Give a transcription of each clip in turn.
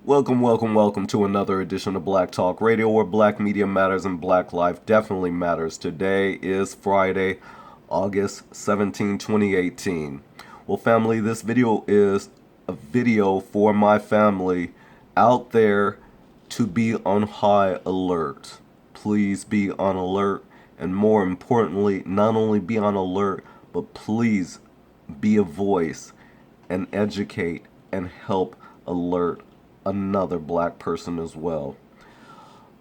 Welcome to another edition of Black Talk Radio, where black media matters and black life definitely matters. Today is Friday, August 17, 2018. Well, family, this video is a video for my family out there to be on high alert. Please be on alert, and more importantly, not only be on alert, but please be a voice and educate and help alert another black person as well.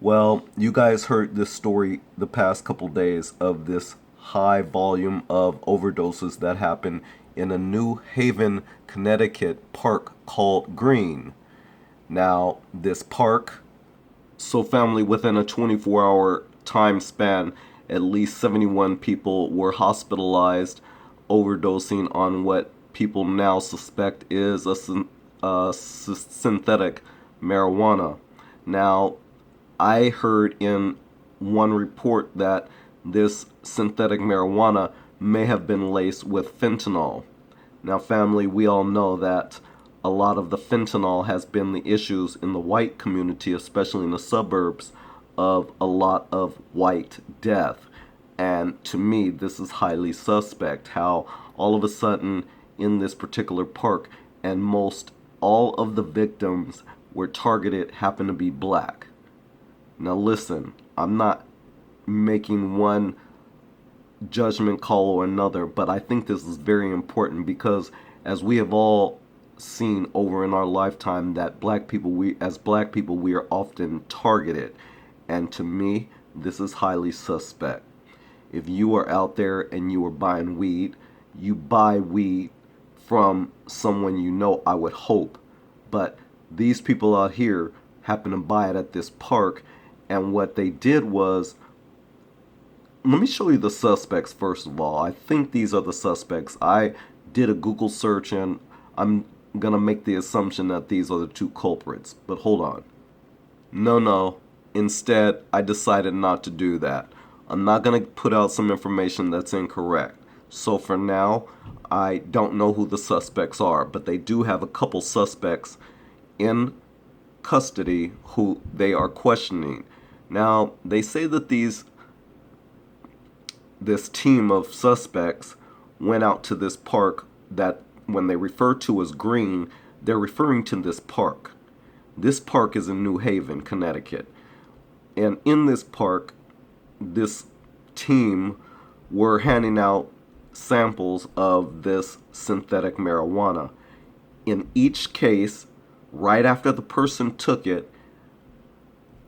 Well, you guys heard this story the past couple days of this high volume of overdoses that happened in a New Haven, Connecticut park called Green. Now, this park, so family, within a 24-hour time span, at least 71 people were hospitalized, overdosing on what people now suspect is a synthetic marijuana. Now, I heard in one report that this synthetic marijuana may have been laced with fentanyl. Now, family, we all know that a lot of the fentanyl has been the issues in the white community, especially in the suburbs, of a lot of white death. And to me, this is highly suspect, how all of a sudden in this particular park, and most all of the victims were targeted happen to be black. Now listen, I'm not making one judgment call or another, but I think this is very important because as we have all seen over in our lifetime that as black people, we are often targeted. And to me, this is highly suspect. If you are out there and you are buying weed, you buy weed from someone you know, I would hope. But these people out here happen to buy it at this park, and what they did was, let me show you the suspects first of all. I think these are the suspects. I did a Google search and I'm gonna make the assumption that these are the two culprits, but hold on. No. Instead, I decided not to do that. I'm not gonna put out some information that's incorrect. So for now, I don't know who the suspects are, but they do have a couple suspects in custody who they are questioning. Now, they say that this team of suspects went out to this park that when they refer to as Green, they're referring to this park. This park is in New Haven, Connecticut. And in this park, this team were handing out samples of this synthetic marijuana. In each case, right after the person took it,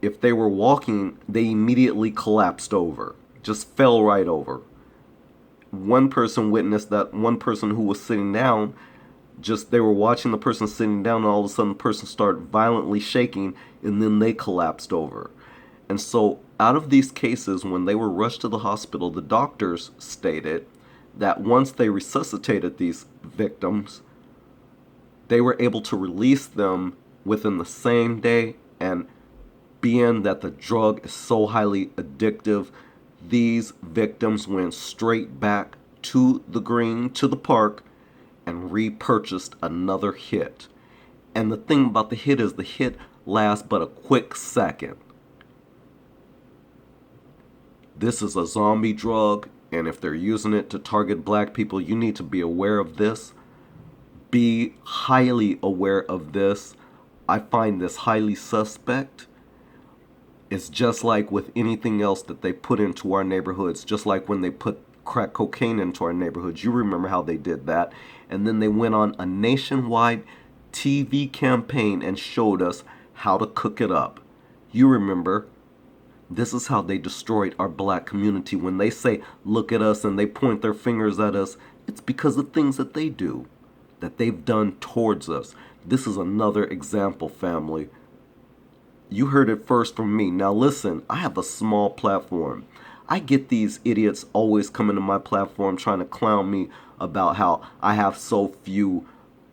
if they were walking, they immediately collapsed over, just fell right over. One person witnessed that one person who was sitting down, they were watching the person sitting down, and all of a sudden the person started violently shaking, and then they collapsed over. And so out of these cases, when they were rushed to the hospital, the doctors stated that once they resuscitated these victims, they were able to release them within the same day. And being that the drug is so highly addictive, these victims went straight back to the Green, to the park, and repurchased another hit. And the thing about the hit is the hit lasts but a quick second. This is a zombie drug, and if they're using it to target black people, you need to be aware of this. Be highly aware of this. I find this highly suspect. It's just like with anything else that they put into our neighborhoods, just like when they put crack cocaine into our neighborhoods. You remember how they did that. And then they went on a nationwide TV campaign and showed us how to cook it up. You remember. This is how they destroyed our black community. When they say, look at us, and they point their fingers at us, it's because of things that they do, that they've done towards us. This is another example, family. You heard it first from me. Now listen, I have a small platform. I get these idiots always coming to my platform trying to clown me about how I have so few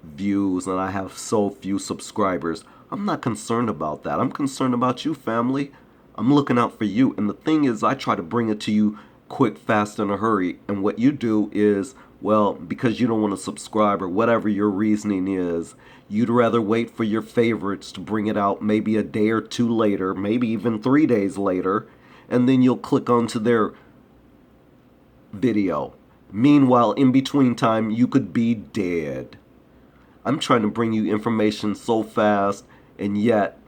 views and I have so few subscribers. I'm not concerned about that. I'm concerned about you, family. I'm looking out for you. And the thing is, I try to bring it to you quick, fast, in a hurry. And what you do is Well, because you don't want to subscribe or whatever your reasoning is, you'd rather wait for your favorites to bring it out maybe a day or two later, maybe even 3 days later, and then you'll click onto their video. Meanwhile, in between time, you could be dead. I'm trying to bring you information so fast, and yet,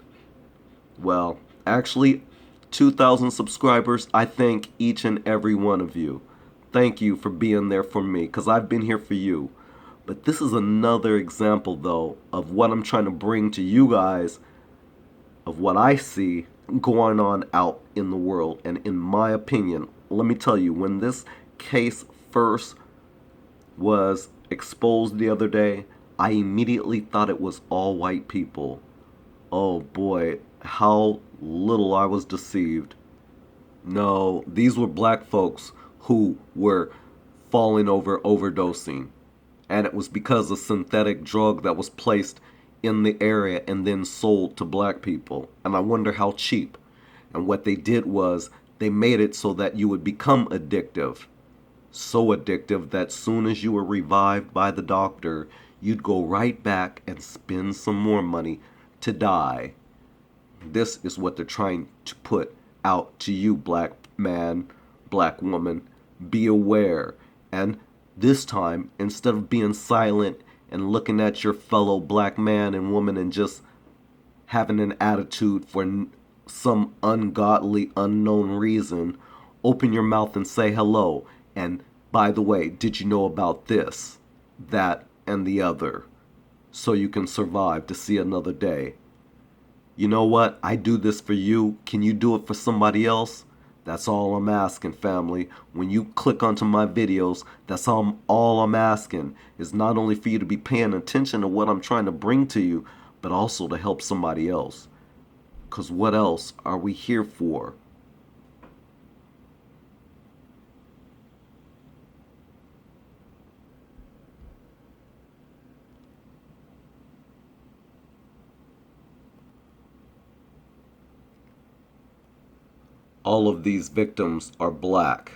well, actually, 2,000 subscribers, I thank each and every one of you. Thank you for being there for me, because I've been here for you. But this is another example, though, of what I'm trying to bring to you guys, of what I see going on out in the world. And in my opinion, let me tell you, when this case first was exposed the other day, I immediately thought it was all white people. Oh boy, how little I was deceived. No, these were black folks who were falling over overdosing. And it was because of synthetic drug that was placed in the area and then sold to black people. And I wonder how cheap. And what they did was they made it so that you would become addictive. So addictive that soon as you were revived by the doctor, you'd go right back and spend some more money to die. This is what they're trying to put out to you, black man, black woman. Be aware. And this time, instead of being silent and looking at your fellow black man and woman and just having an attitude for some ungodly, unknown reason, open your mouth and say hello. And by the way, did you know about this, that, and the other? So you can survive to see another day. You know what? I do this for you. Can you do it for somebody else? That's all I'm asking, family. When you click onto my videos, that's all I'm asking is not only for you to be paying attention to what I'm trying to bring to you, but also to help somebody else. Because what else are we here for? All of these victims are black.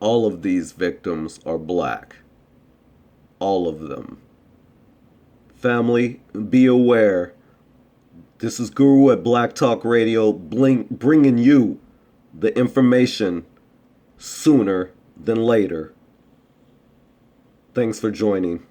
All of these victims are black. All of them. Family, be aware. This is Guru at Black Talk Radio, bringing you the information sooner than later. Thanks for joining.